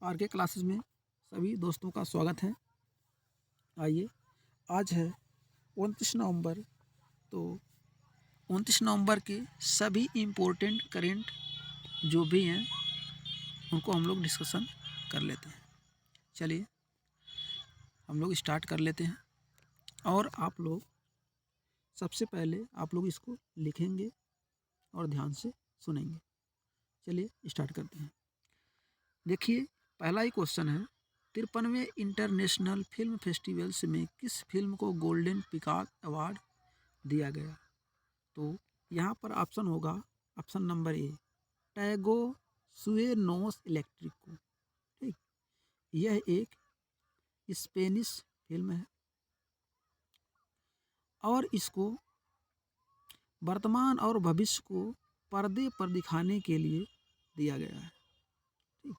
Are के classes में सभी दोस्तों का स्वागत है। आइए, आज है 29 नवंबर। तो 29 नवंबर के सभी इम्पोर्टेंट करेंट जो भी हैं उनको हम लोग डिस्कशन कर लेते हैं। चलिए हम लोग स्टार्ट कर लेते हैं और आप लोग सबसे पहले आप लोग इसको लिखेंगे और ध्यान से सुनेंगे। चलिए स्टार्ट करते हैं। देखिए, पहला ही क्वेश्चन है, 53वें इंटरनेशनल फिल्म फेस्टिवल्स में किस फिल्म को गोल्डन पिकॉक अवार्ड दिया गया? तो यहाँ पर ऑप्शन होगा, ऑप्शन नंबर ए, टैगो सुएनोस इलेक्ट्रिक को। ठीक, यह एक स्पेनिश फिल्म है और इसको वर्तमान और भविष्य को पर्दे पर दिखाने के लिए दिया गया है। ठीक,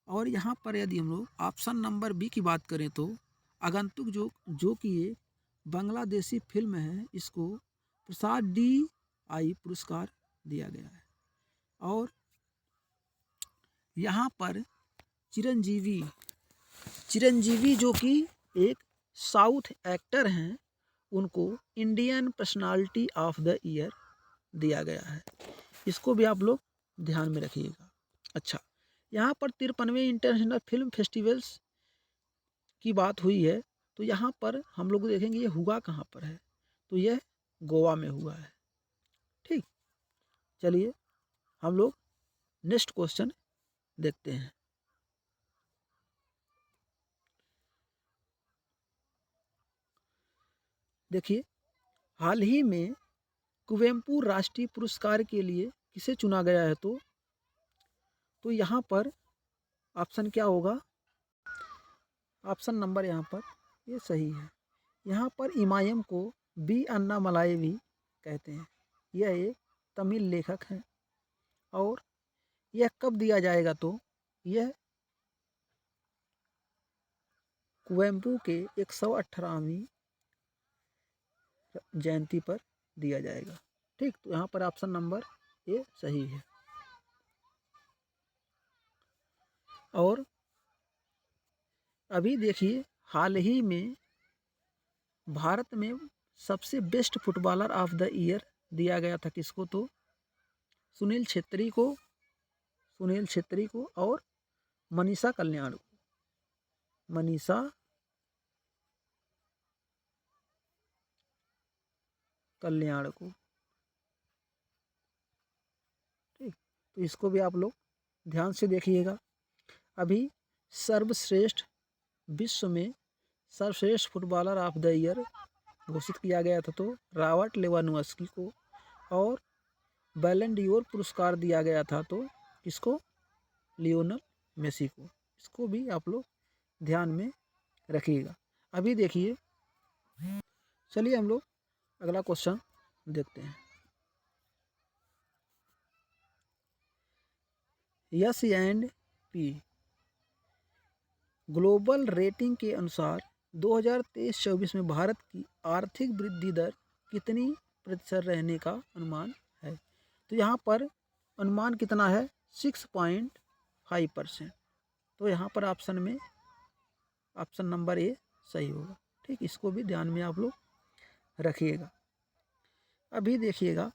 और यहाँ पर यदि हम लोग ऑप्शन नंबर बी की बात करें तो आगंतुक जो कि एक बांग्लादेशी फिल्म है, इसको प्रसाद DI पुरस्कार दिया गया है। और यहाँ पर चिरंजीवी जो कि एक साउथ एक्टर हैं, उनको Indian personality of the year दिया गया है। इसको भी आप लोग ध्यान में रखिएगा। अच्छा, यहाँ पर 53वें इंटरनेशनल फिल्म फेस्टिवल्स की बात हुई है, तो यहाँ पर हम लोग देखेंगे ये हुआ कहाँ पर है, तो यह गोवा में हुआ है। ठीक, चलिए हम लोग नेक्स्ट क्वेश्चन देखते हैं। देखिए, हाल ही में कुवेम्पू राष्ट्रीय पुरस्कार के लिए किसे चुना गया है? तो यहाँ पर ऑप्शन क्या होगा? ऑप्शन नंबर यहाँ पर ये सही है। यहाँ पर इमायम को बी अन्नामलाई भी कहते हैं। यह एक तमिल लेखक हैं और यह कब दिया जाएगा? तो यह कुवेम्पू के 118वीं जयंती पर दिया जाएगा। ठीक, तो यहाँ पर ऑप्शन नंबर ए सही है। और अभी देखिए, हाल ही में भारत में सबसे best footballer of the year दिया गया था किसको? तो सुनील छेत्री को और मनीषा कल्याण को। ठीक, तो इसको भी आप लोग ध्यान से देखिएगा। अभी विश्व में सर्वश्रेष्ठ फुटबॉलर ऑफ द ईयर घोषित किया गया था, तो रॉबर्ट लेवांडोव्स्की को। और बैलन डी'ओर पुरस्कार दिया गया था, तो किसको? लियोनेल मेसी को। इसको भी आप लोग ध्यान में रखिएगा। अभी देखिए, चलिए हम लोग अगला क्वेश्चन देखते हैं। S&P ग्लोबल रेटिंग के अनुसार 2023-24 में भारत की आर्थिक वृद्धि दर कितनी प्रतिशत रहने का अनुमान है? तो यहाँ पर अनुमान कितना है? 6.5%। तो यहाँ पर ऑप्शन में ऑप्शन नंबर ए सही होगा। ठीक, इसको भी ध्यान में आप लोग रखिएगा। अभी देखिएगा,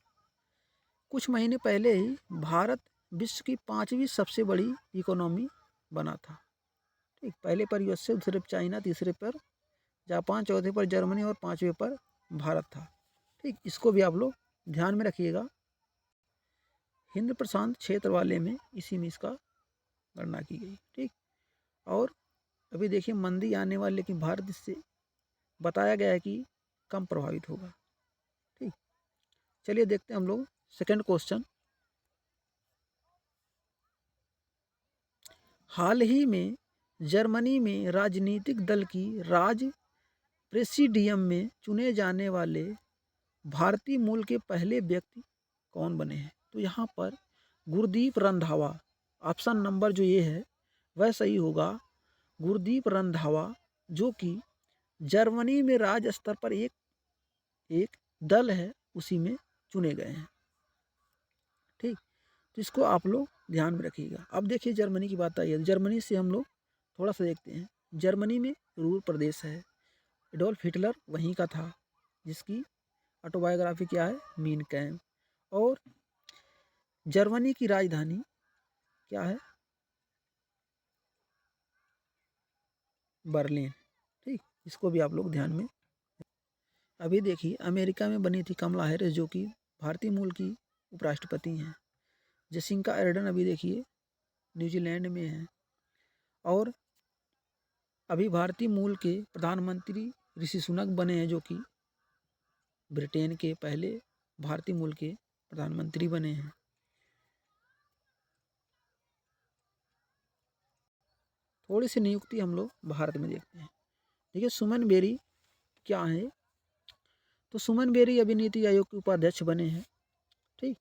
कुछ महीने पहले ही भारत विश्व की 5वीं सबसे बड़ी इकोनॉमी बना था। ठीक, पहले पर USA, दूसरे पर चाइना, तीसरे पर जापान, चौथे पर जर्मनी और 5वें पर भारत था। ठीक, इसको भी आप लोग ध्यान में रखिएगा। हिंद प्रशांत क्षेत्र वाले में इसी में इसका गणना की गई। ठीक, और अभी देखिए मंदी आने वाली, लेकिन भारत इससे बताया गया है कि कम प्रभावित होगा। ठीक, चलिए देखते हैं हम लोग सेकंड क्वेश्चन। हाल ही में जर्मनी में राजनीतिक दल की प्रेसिडियम में चुने जाने वाले भारतीय मूल के पहले व्यक्ति कौन बने हैं? तो यहाँ पर गुरदीप रंधावा, ऑप्शन नंबर जो ये है वह सही होगा। गुरदीप रंधावा जो कि जर्मनी में राज्य स्तर पर एक दल है, उसी में चुने गए हैं। ठीक, तो इसको आप लोग ध्यान में रखिएगा। अब देखिए जर्मनी की बात आई है, जर्मनी से हम लोग थोड़ा सा देखते हैं। जर्मनी में रूर प्रदेश है, एडोल्फ हिटलर वहीं का था, जिसकी ऑटोबायोग्राफी क्या है, मीन कैम्प। और जर्मनी की राजधानी क्या है, बर्लिन। ठीक, इसको भी आप लोग ध्यान में। अभी देखिए अमेरिका में बनी थी कमला हैरिस, जो कि भारतीय मूल की उपराष्ट्रपति हैं। जसिंका अर्डन अभी देखिए न्यूजीलैंड में है। और अभी भारतीय मूल के प्रधानमंत्री ऋषि सुनक बने हैं, जो कि ब्रिटेन के पहले भारतीय मूल के प्रधानमंत्री बने हैं। थोड़ी सी नियुक्ति हम लोग भारत में देखते हैं। देखिए सुमन बेरी क्या है, तो सुमन बेरी अभी नीति आयोग के उपाध्यक्ष बने हैं। ठीक,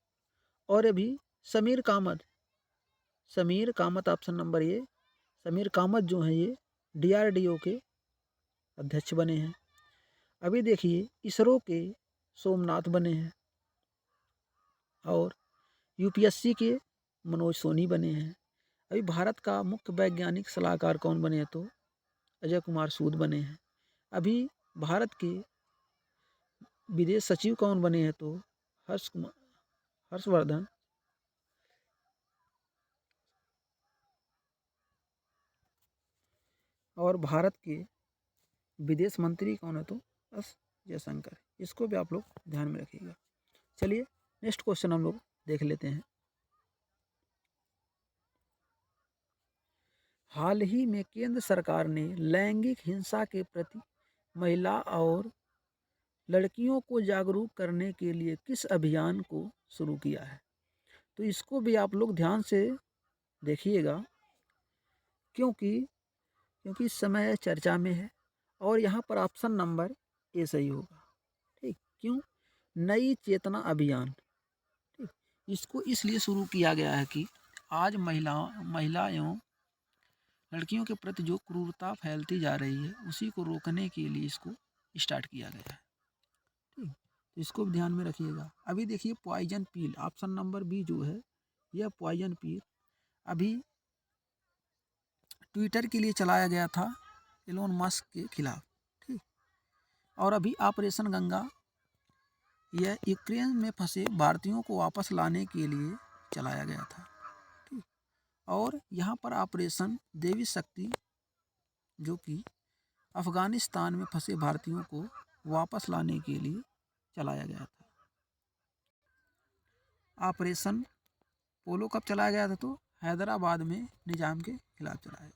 और अभी समीर कामत ऑप्शन नंबर ये, समीर कामत जो है ये DRDO के अध्यक्ष बने हैं। अभी देखिए इसरो के सोमनाथ बने हैं। और UPSC के मनोज सोनी बने हैं। अभी भारत का मुख्य वैज्ञानिक सलाहकार कौन बने हैं, तो अजय कुमार सूद बने हैं। अभी भारत के विदेश सचिव कौन बने हैं, तो हर्षवर्धन। और भारत के विदेश मंत्री कौन है, तो एस जयशंकर। इसको भी आप लोग ध्यान में रखिएगा। चलिए नेक्स्ट क्वेश्चन हम लोग देख लेते हैं। हाल ही में केंद्र सरकार ने लैंगिक हिंसा के प्रति महिला और लड़कियों को जागरूक करने के लिए किस अभियान को शुरू किया है, तो इसको भी आप लोग ध्यान से देखिएगा, क्योंकि इस समय चर्चा में है। और यहाँ पर ऑप्शन नंबर ए सही होगा। ठीक, क्यों, नई चेतना अभियान। ठीक, इसको इसलिए शुरू किया गया है कि आज महिला एवं लड़कियों के प्रति जो क्रूरता फैलती जा रही है, उसी को रोकने के लिए इसको स्टार्ट किया गया है। ठीक, तो इसको भी ध्यान में रखिएगा। अभी देखिए पॉइजन पील, ऑप्शन नंबर बी जो है, यह पॉइजन पील अभी ट्विटर के लिए चलाया गया था एलोन मस्क के खिलाफ। ठीक, और अभी ऑपरेशन गंगा यह यूक्रेन में फंसे भारतीयों को वापस लाने के लिए चलाया गया था। ठीक, और यहाँ पर ऑपरेशन देवी शक्ति, जो कि अफगानिस्तान में फंसे भारतीयों को वापस लाने के लिए चलाया गया था। ऑपरेशन पोलो कब चलाया गया था, तो हैदराबाद में निजाम के खिलाफ चलाया गया था।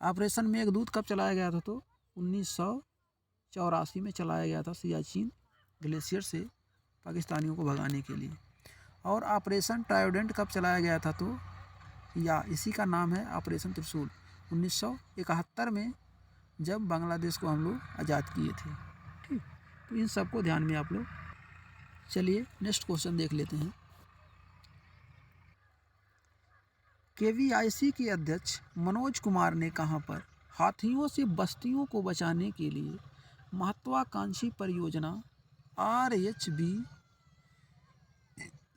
ऑपरेशन मेघदूत कब चलाया गया था, तो 1984 में चलाया गया था, सियाचिन ग्लेशियर से पाकिस्तानियों को भगाने के लिए। और ऑपरेशन ट्रायोडेंट कब चलाया गया था, तो या इसी का नाम है ऑपरेशन त्रिशूल, 1971 में, जब बांग्लादेश को हम लोग आज़ाद किए थे। ठीक, तो इन सबको ध्यान में आप लोग। चलिए नेक्स्ट क्वेश्चन देख लेते हैं। KVIC के अध्यक्ष मनोज कुमार ने कहां पर हाथियों से बस्तियों को बचाने के लिए महत्वाकांक्षी परियोजना RHB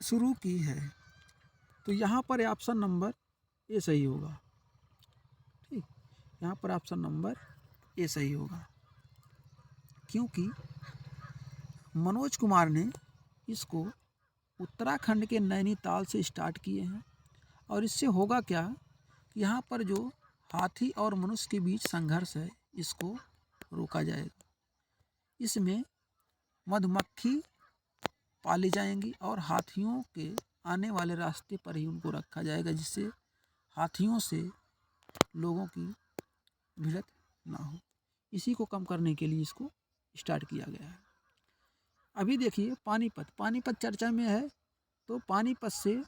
शुरू की है, तो यहाँ पर ऑप्शन नंबर ए सही होगा। ठीक, यहाँ पर ऑप्शन नंबर ए सही होगा, क्योंकि मनोज कुमार ने इसको उत्तराखंड के नैनीताल से स्टार्ट किए हैं। और इससे होगा क्या, यहाँ पर जो हाथी और मनुष्य के बीच संघर्ष है, इसको रोका जाएगा। इसमें मधुमक्खी पाली जाएंगी और हाथियों के आने वाले रास्ते पर ही उनको रखा जाएगा, जिससे हाथियों से लोगों की भिड़ंत ना हो। इसी को कम करने के लिए इसको स्टार्ट किया गया है। अभी देखिए पानीपत चर्चा में है, तो पानीपत से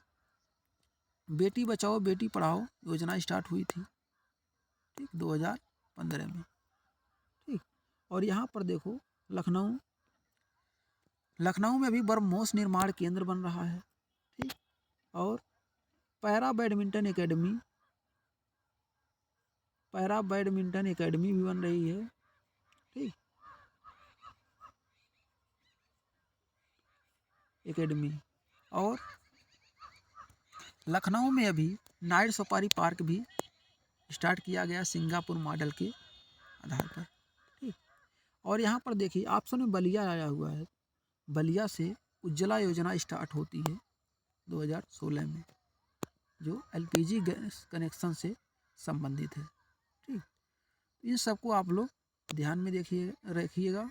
बेटी बचाओ बेटी पढ़ाओ योजना स्टार्ट हुई थी। ठीक, 2015 में। ठीक, और यहाँ पर देखो लखनऊ में भी ब्रह्मोस निर्माण केंद्र बन रहा है। ठीक, और पैरा बैडमिंटन एकेडमी भी बन रही है। ठीक, एकेडमी। और लखनऊ में अभी नाइट सफारी पार्क भी स्टार्ट किया गया सिंगापुर मॉडल के आधार पर। ठीक, और यहाँ पर देखिए ऑप्शन में बलिया आया हुआ है। बलिया से उज्ज्वला योजना स्टार्ट होती है 2016 में, जो एलपीजी गैस कनेक्शन से संबंधित है। ठीक, इन सबको आप लोग ध्यान में रखिएगा।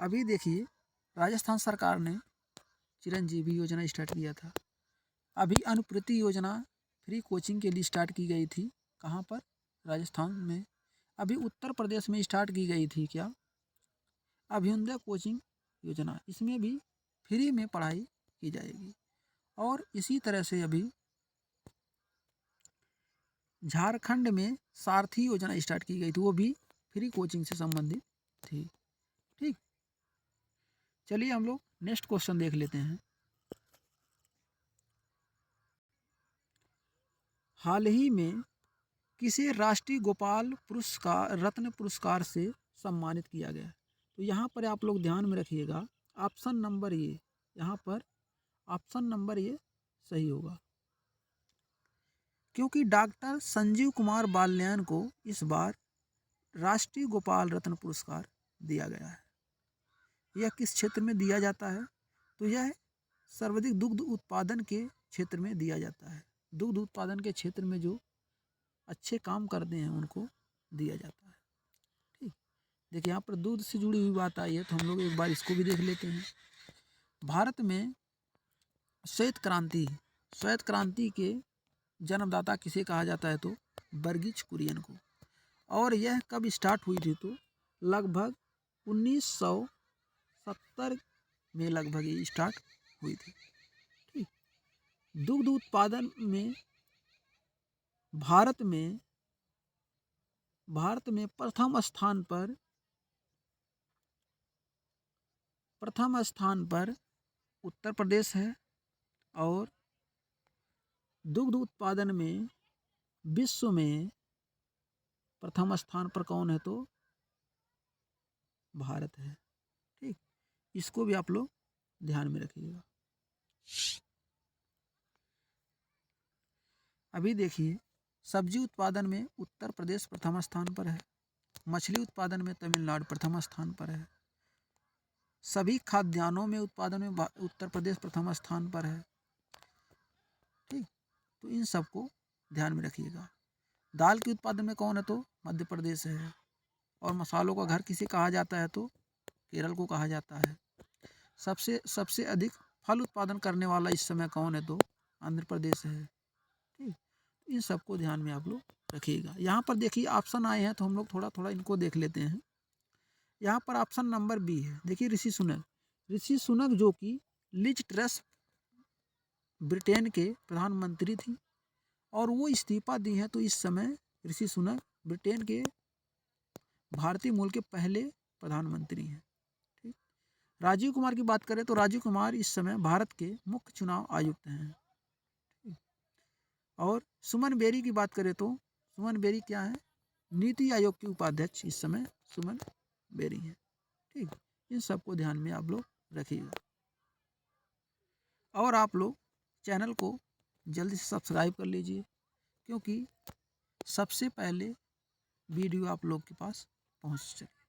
अभी देखिए राजस्थान सरकार ने चिरंजीवी योजना स्टार्ट किया था। अभी अनुप्रति योजना फ्री कोचिंग के लिए स्टार्ट की गई थी। कहाँ पर? राजस्थान में। अभी उत्तर प्रदेश में स्टार्ट की गई थी क्या? अभ्युदय कोचिंग योजना, इसमें भी फ्री में पढ़ाई की जाएगी। और इसी तरह से अभी झारखंड में सारथी योजना स्टार्ट की गई थी, वो भी फ्री कोचिंग से संबंधित थी। ठीक, चलिए हम लोग नेक्स्ट क्वेश्चन देख लेते हैं। हाल ही में किसे राष्ट्रीय गोपाल पुरस्कार रत्न पुरस्कार से सम्मानित किया गया? तो यहाँ पर आप लोग ध्यान में रखिएगा, ऑप्शन नंबर ये, यहाँ पर ऑप्शन नंबर ये सही होगा, क्योंकि डॉक्टर संजीव कुमार बाल्यान को इस बार राष्ट्रीय गोपाल रत्न पुरस्कार दिया गया है। यह किस क्षेत्र में दिया जाता है? तो यह सर्वाधिक दुग्ध उत्पादन के क्षेत्र में दिया जाता है। दुग्ध उत्पादन के क्षेत्र में जो अच्छे काम करते हैं उनको दिया जाता है। ठीक, देखिए यहाँ पर दूध से जुड़ी हुई बात आई है, तो हम लोग एक बार इसको भी देख लेते हैं। भारत में श्वेत क्रांति के जन्मदाता किसे कहा जाता है? तो वर्गीज कुरियन को। और यह कब स्टार्ट हुई थी? तो लगभग 1970 में लगभग ये स्टार्ट हुई थी। ठीक, दुग्ध उत्पादन में भारत में प्रथम स्थान पर उत्तर प्रदेश है, और दुग्ध उत्पादन में विश्व में प्रथम स्थान पर कौन है? तो भारत है। ठीक, इसको भी आप लोग ध्यान में रखिएगा। अभी देखिए सब्जी उत्पादन में उत्तर प्रदेश प्रथम स्थान पर है। मछली उत्पादन में तमिलनाडु प्रथम स्थान पर है। सभी खाद्यान्नों में उत्पादन में उत्तर प्रदेश प्रथम स्थान पर है। ठीक, तो इन सबको ध्यान में रखिएगा। दाल के उत्पादन में कौन है? तो मध्य प्रदेश है। और मसालों का घर किसे कहा जाता है? तो केरल को कहा जाता है। सबसे अधिक फल उत्पादन करने वाला इस समय कौन है? तो आंध्र प्रदेश है। ठीक, इन सबको ध्यान में आप लोग रखिएगा। यहाँ पर देखिए ऑप्शन आए हैं, तो हम लोग थोड़ा थोड़ा इनको देख लेते हैं। यहाँ पर ऑप्शन नंबर बी है। देखिए ऋषि सुनक जो कि लिज ट्रस ब्रिटेन के प्रधानमंत्री थी, और वो इस्तीफा दी है। तो इस समय ऋषि सुनक ब्रिटेन के भारतीय मूल के पहले प्रधानमंत्री हैं। ठीक, राजीव कुमार की बात करें तो राजीव कुमार इस समय भारत के मुख्य चुनाव आयुक्त हैं। और सुमन बेरी की बात करें तो सुमन बेरी क्या है? नीति आयोग के उपाध्यक्ष इस समय सुमन बेरी हैं। ठीक, इन सबको ध्यान में आप लोग रखिएगा। और आप लोग चैनल को जल्दी से सब्सक्राइब कर लीजिए, क्योंकि सबसे पहले वीडियो आप लोग के पास पहुंच सके।